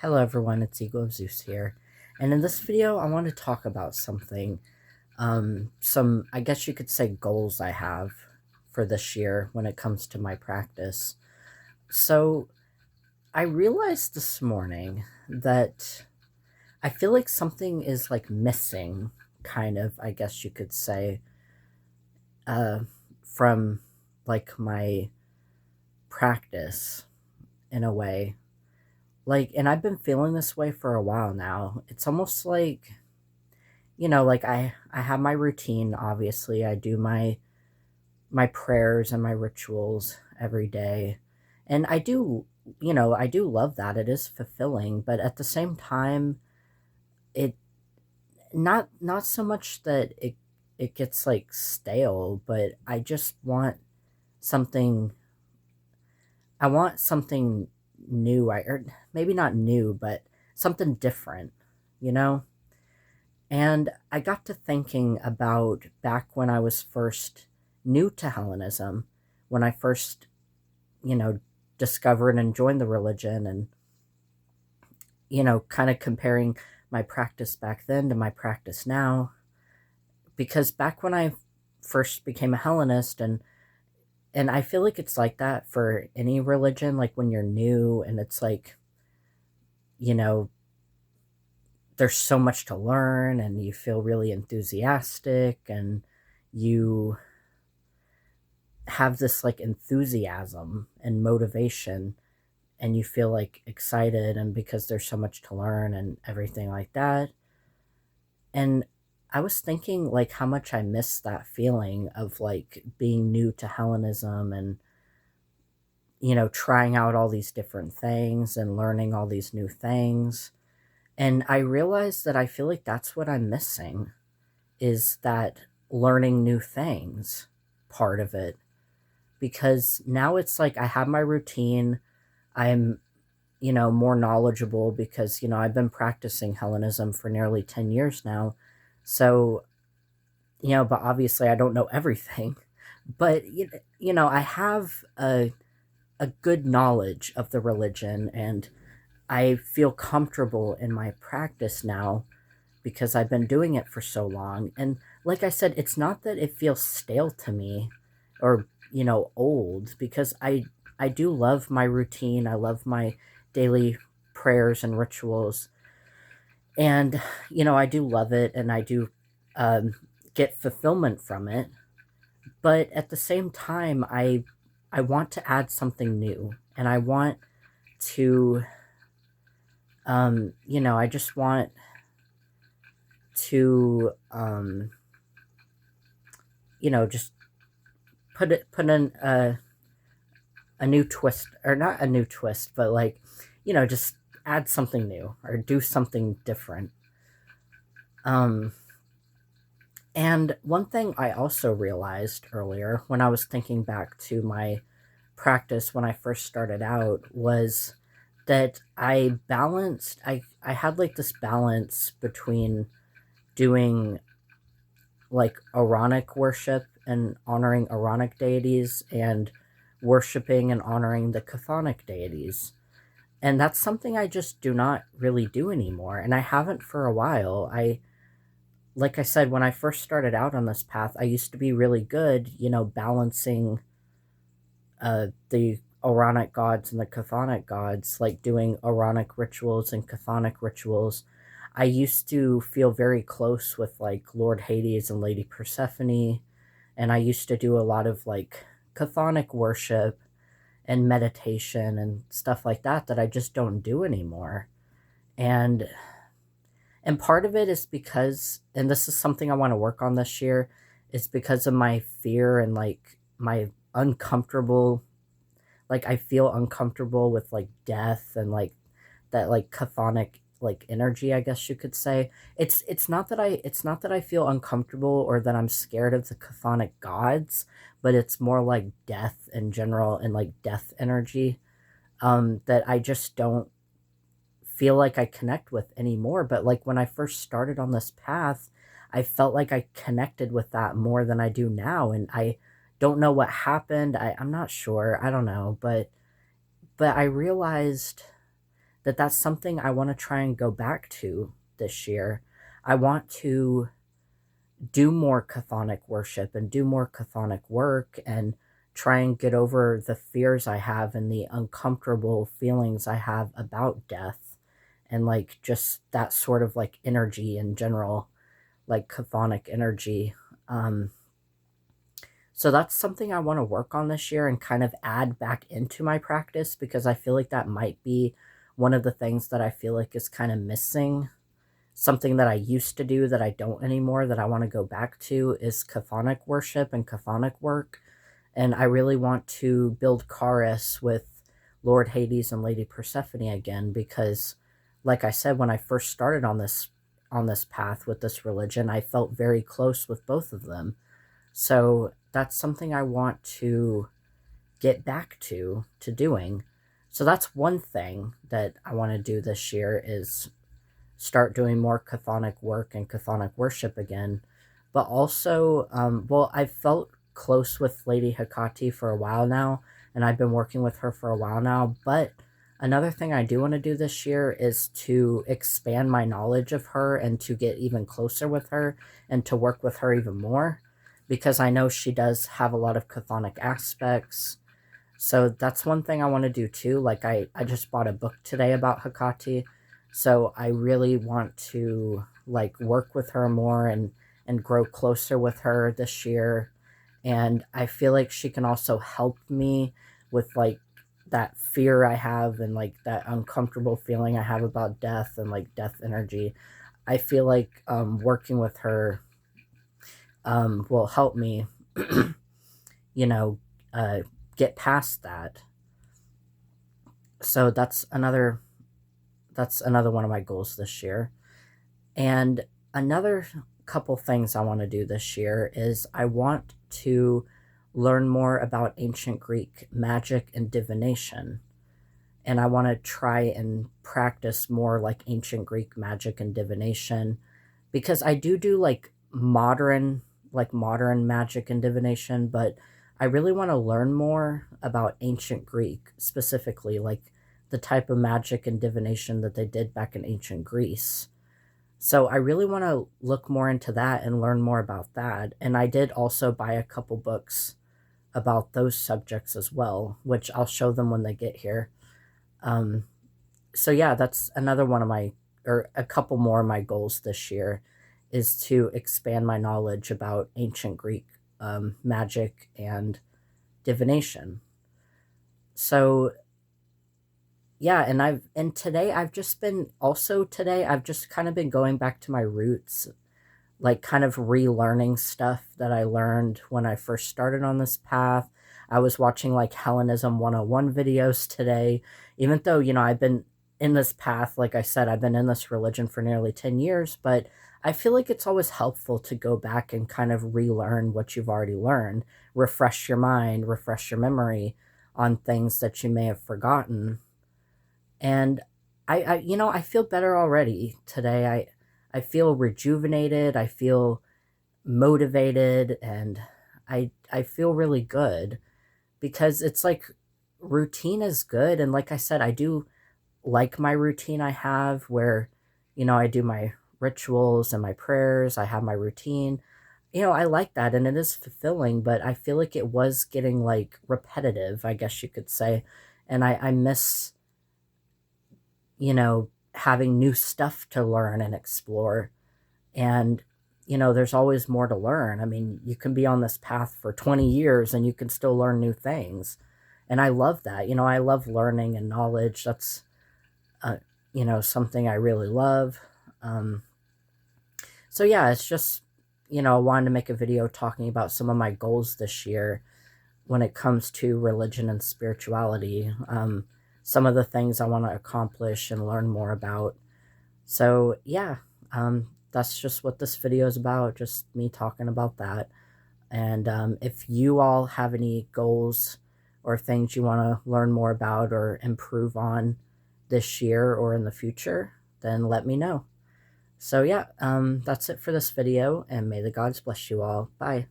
Hello everyone, it's Eagle of Zeus here. And in this video, I want to talk about something, some, I guess you could say, goals I have for this year when it comes to my practice. So, I realized this morning that I feel like something is like missing, kind of, I guess you could say, uh, from like my practice in a way. Like, and I've been feeling this way for a while now. It's almost like like I have my routine. Obviously, I do my prayers and my rituals every day, and I do love that. It is fulfilling, but at the same time, it not so much that it gets like stale, but I just want something. I want something new. Or maybe not new, but something different. You know. And I got to thinking about back when I was first new to Hellenism, when I first, you know, discovered and joined the religion, and, kind of comparing my practice back then to my practice now. Because back when I first became a Hellenist, and I feel like it's like that for any religion, like when you're new and it's like, you know, there's so much to learn and you feel really enthusiastic and you have this like enthusiasm and motivation and you feel like excited and because there's so much to learn and everything like that. And I was thinking like how much I miss that feeling of like being new to Hellenism and trying out all these different things and learning all these new things. And I realized that I feel like that's what I'm missing, is that learning new things part of it, because now it's like I have my routine. I'm, more knowledgeable because, I've been practicing Hellenism for nearly 10 years now. So, but obviously I don't know everything. But, I have a good knowledge of the religion, and I feel comfortable in my practice now because I've been doing it for so long. And like I said, it's not that it feels stale to me or, old, because I do love my routine. I love my daily prayers and rituals. And, I do love it and I do get fulfillment from it. But at the same time, I want to add something new, and I want to, I just want to, just put in a new twist, or not a new twist, but like, just add something new or do something different. Um, and one thing I also realized earlier when I was thinking back to my practice when I first started out was that I had like this balance between doing like Aaronic worship and honoring Aaronic deities and worshiping and honoring the Chthonic deities. And that's something I just do not really do anymore. And I haven't for a while. Like I said, when I first started out on this path, I used to be really good, balancing the Aaronic gods and the Chthonic gods, like doing Aaronic rituals and Chthonic rituals. I used to feel very close with like Lord Hades and Lady Persephone, and I used to do a lot of like Chthonic worship and meditation and stuff like that I just don't do anymore. And part of it is because, and this is something I want to work on this year, is because of my fear and like my uncomfortable, like I feel uncomfortable with like death and like that like chthonic like energy, I guess you could say. It's not that I feel uncomfortable or that I'm scared of the chthonic gods, but it's more like death in general and like death energy, that I just don't feel like I connect with anymore. But like when I first started on this path, I felt like I connected with that more than I do now. And I don't know what happened. I'm not sure. I don't know. But I realized that's something I want to try and go back to this year. I want to do more chthonic worship and do more chthonic work and try and get over the fears I have and the uncomfortable feelings I have about death and like just that sort of like energy in general, like chthonic energy. Um, so that's something I want to work on this year and kind of add back into my practice, because I feel like that might be one of the things that I feel like is kind of missing. Something that I used to do that I don't anymore that I want to go back to is chthonic worship and chthonic work. And I really want to build Charis with Lord Hades and Lady Persephone again, because like I said, when I first started on this path with this religion, I felt very close with both of them. So that's something I want to get back to doing. So that's one thing that I want to do this year, is start doing more chthonic work and chthonic worship again. But also, well, I've felt close with Lady Hecate for a while now, and I've been working with her for a while now. But another thing I do want to do this year is to expand my knowledge of her and to get even closer with her and to work with her even more, because I know she does have a lot of chthonic aspects. So that's one thing I want to do too. Like I just bought a book today about Hecate, so I really want to like work with her more and grow closer with her this year. And I feel like she can also help me with like that fear I have and like that uncomfortable feeling I have about death and like death energy. I feel like working with her will help me, you know, uh, get past that. So that's another one of my goals this year. And another couple things I want to do this year is I want to learn more about ancient Greek magic and divination. And I want to try and practice more like ancient Greek magic and divination, because I do like modern magic and divination, but I really want to learn more about ancient Greek, specifically like the type of magic and divination that they did back in ancient Greece. So I really want to look more into that and learn more about that. And I did also buy a couple books about those subjects as well, which I'll show them when they get here. Um, so yeah, that's another one of my, or a couple more of my goals this year, is to expand my knowledge about ancient Greek magic and divination. So yeah, and today I've just kind of been going back to my roots, like kind of relearning stuff that I learned when I first started on this path. I was watching like Hellenism 101 videos today, even though, I've been in this path, like I said, I've been in this religion for nearly 10 years, but I feel like it's always helpful to go back and kind of relearn what you've already learned, refresh your mind, refresh your memory on things that you may have forgotten. And I feel better already today. I feel rejuvenated. I feel motivated, and I feel really good, because it's like routine is good. And like I said, I do like my routine I have, where, I do my rituals and my prayers. I have my routine. I like that, and it is fulfilling, but I feel like it was getting like repetitive, I guess you could say. And I miss, having new stuff to learn and explore. And, there's always more to learn. I mean, you can be on this path for 20 years and you can still learn new things. And I love that. I love learning and knowledge. That's, uh, something I really love. Um, so yeah, it's just, I wanted to make a video talking about some of my goals this year when it comes to religion and spirituality. Some of the things I want to accomplish and learn more about. So yeah, that's just what this video is about, just me talking about that. And if you all have any goals or things you want to learn more about or improve on this year or in the future, then let me know. So yeah, that's it for this video, and may the gods bless you all. Bye.